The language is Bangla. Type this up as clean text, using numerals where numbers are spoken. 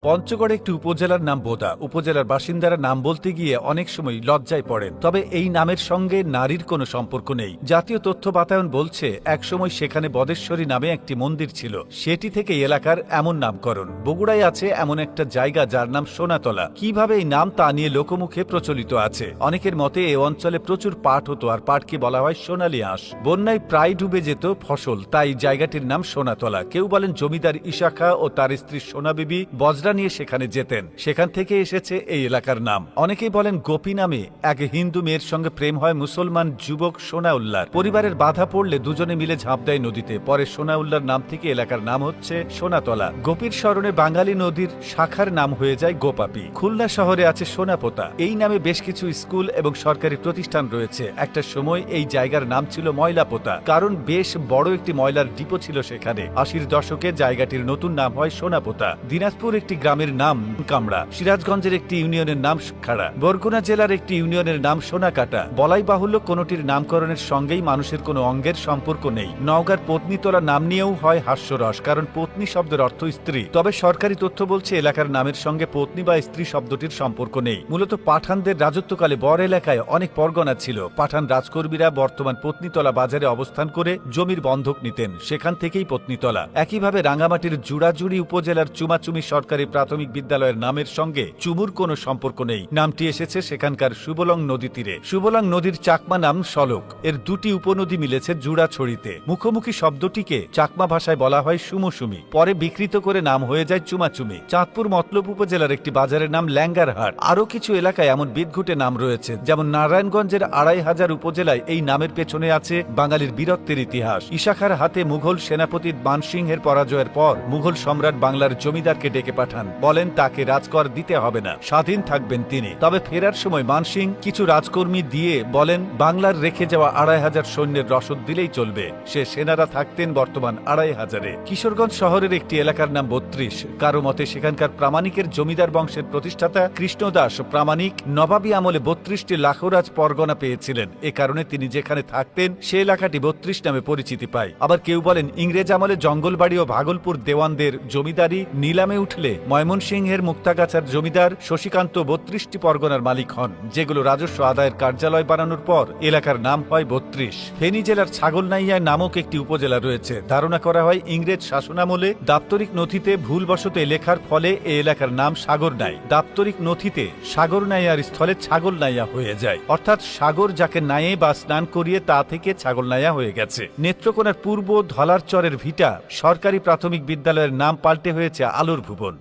পঞ্চগড়ে একটি উপজেলার নাম বোদা। উপজেলার বাসিন্দারা নাম বলতে গিয়ে অনেক সময় লজ্জায় পড়েন। তবে এই নামের সঙ্গে নারীর কোনো সম্পর্ক নেই। জাতীয় তথ্য বাতায়ন বলছে একসময় সেখানে বদেশ্বরী নামে একটি মন্দির ছিল, সেটি থেকে এলাকার এমন নামকরণ। বগুড়ায় আছে এমন একটা জায়গা যার নাম সোনাতলা। কিভাবে এই নাম তা নিয়ে লোকমুখে প্রচলিত আছে। অনেকের মতে এ অঞ্চলে প্রচুর পাট হতো, আর পাটকে বলা হয় সোনালী আঁশ। বন্যায় প্রায় ডুবে যেত ফসল, তাই জায়গাটির নাম সোনাতলা। কেউ বলেন জমিদার ইশাখা ও তার স্ত্রী সোনা বিবি বজরা নিয়ে সেখানে যেতেন, সেখান থেকে এসেছে এই এলাকার নাম। অনেকেই বলেন গোপী নামে এক হিন্দু মেয়ের সঙ্গে প্রেম হয় মুসলমান যুবক সোনাউল্লাহর। পরিবারের বাধা পড়লে দুজনে মিলে ঝাঁপ দেয় নদীতে। পরে সোনাউল্লাহর নাম থেকে এলাকার নাম হচ্ছে সোনাতলা। গোপীর স্মরণে বাঙালি নদীর শাখার নাম হয়ে যায় গোপাপী। খুলনা শহরে আছে সোনাপোতা। এই নামে বেশ কিছু স্কুল এবং সরকারি প্রতিষ্ঠান রয়েছে। একটা সময় এই জায়গার নাম ছিল ময়লাপোতা, কারণ বেশ বড় একটি ময়লার ডিপো ছিল সেখানে। ৮০ দশকে জায়গাটির নতুন নাম হয় সোনাপোতা। দিনাজপুর একটি গ্রামের নাম কামড়া, সিরাজগঞ্জের একটি ইউনিয়নের নাম খাড়া, বরগুনা জেলার একটি ইউনিয়নের নাম সোনাকাটা। বলাই বাহুল্য কোনটির নামকরণের সঙ্গেই মানুষের কোনো অঙ্গের সম্পর্ক নেই। নওগাঁর পত্নীতলা নাম নিয়েও হয় হাস্যরস, কারণ পত্নী শব্দের অর্থ স্ত্রী। তবে সরকারি তথ্য বলছে এলাকার নামের সঙ্গে পত্নী বা স্ত্রী শব্দটির সম্পর্ক নেই। মূলত পাঠানদের রাজত্বকালে বর এলাকায় অনেক পরগনা ছিল। পাঠান রাজকর্মীরা বর্তমান পত্নীতলা বাজারে অবস্থান করে জমির বন্ধক নিতেন, সেখান থেকেই পত্নীতলা। একইভাবে রাঙ্গামাটির জুড়াজুড়ি উপজেলার চুমাচুমি সরকারি প্রাথমিক বিদ্যালয়ের নামের সঙ্গে চুমুর কোনো সম্পর্ক নেই। নামটি এসেছে সেখানকার সুবলং নদী তীরে। সুবলং নদীর চাকমা নাম সলক। এর দুটি উপনদী মিলেছে জুড়াছড়িতে। মুখোমুখি শব্দটিকে চাকমা ভাষায় বলা হয় সুমুসুমি, পরে বিকৃত করে নাম হয়ে যায় চুমাচুমি। চাঁদপুর মতলব উপজেলার একটি বাজারের নাম ল্যাঙ্গারহাট। আরও কিছু এলাকায় এমন বিদঘুটে নাম রয়েছে, যেমন নারায়ণগঞ্জের ২৫০০ উপজেলায় এই নামের পেছনে আছে বাঙালির বীরত্বের ইতিহাস। ইশাখার হাতে মুঘল সেনাপতি মানসিংহের পরাজয়ের পর মুঘল সম্রাট বাংলার জমিদারকে ডেকে পাঠান, বলেন তাকে রাজকর দিতে হবে না, স্বাধীন থাকবেন তিনি। তবে ফেরার সময় মানসিং কিছু রাজকর্মী দিয়ে বলেন বাংলার রেখে যাওয়া ২৫০০ সৈন্যের রসদ দিলেই চলবে। সে সেনারা থাকতেন বর্তমান ২৫০০-এ। কিশোরগঞ্জ শহরের একটি এলাকার নাম ৩২। কারো মতে সেখানকার প্রামাণিকের জমিদার বংশের প্রতিষ্ঠাতা কৃষ্ণদাস প্রামাণিক নবাবী আমলে ৩২টি লাখরাজ পরগনা পেয়েছিলেন। এ কারণে তিনি যেখানে থাকতেন সে এলাকাটি ৩২ নামে পরিচিতি পায়। আবার কেউ বলেন ইংরেজ আমলে জঙ্গলবাড়ি ও ভাগলপুর দেওয়ানদের জমিদারি নিলামে উঠলে ময়মনসিংহের মুক্তাগাছার জমিদার শশীকান্ত ৩২টি পরগনার মালিক হন, যেগুলো রাজস্ব আদায়ের কার্যালয় বানানোর পর এলাকার নাম হয় ৩২। ফেনী জেলার ছাগলনাইয়া নামক একটি উপজেলা রয়েছে। ধারণা করা হয় ইংরেজ শাসনামলে দাপ্তরিক নথিতে ভুলবশত লেখার ফলে এ এলাকার নাম সাগরনাই। দাপ্তরিক নথিতে সাগরনাইয়ার স্থলে ছাগলনাইয়া হয়ে যায়, অর্থাৎ সাগর যাকে নায়ে বা স্নান করিয়ে তা থেকে ছাগলনাইয়া হয়ে গেছে। নেত্রকোনার পূর্ব ধলারচরের ভিটা সরকারি প্রাথমিক বিদ্যালয়ের নাম পাল্টে হয়েছে আলোর ভুবন।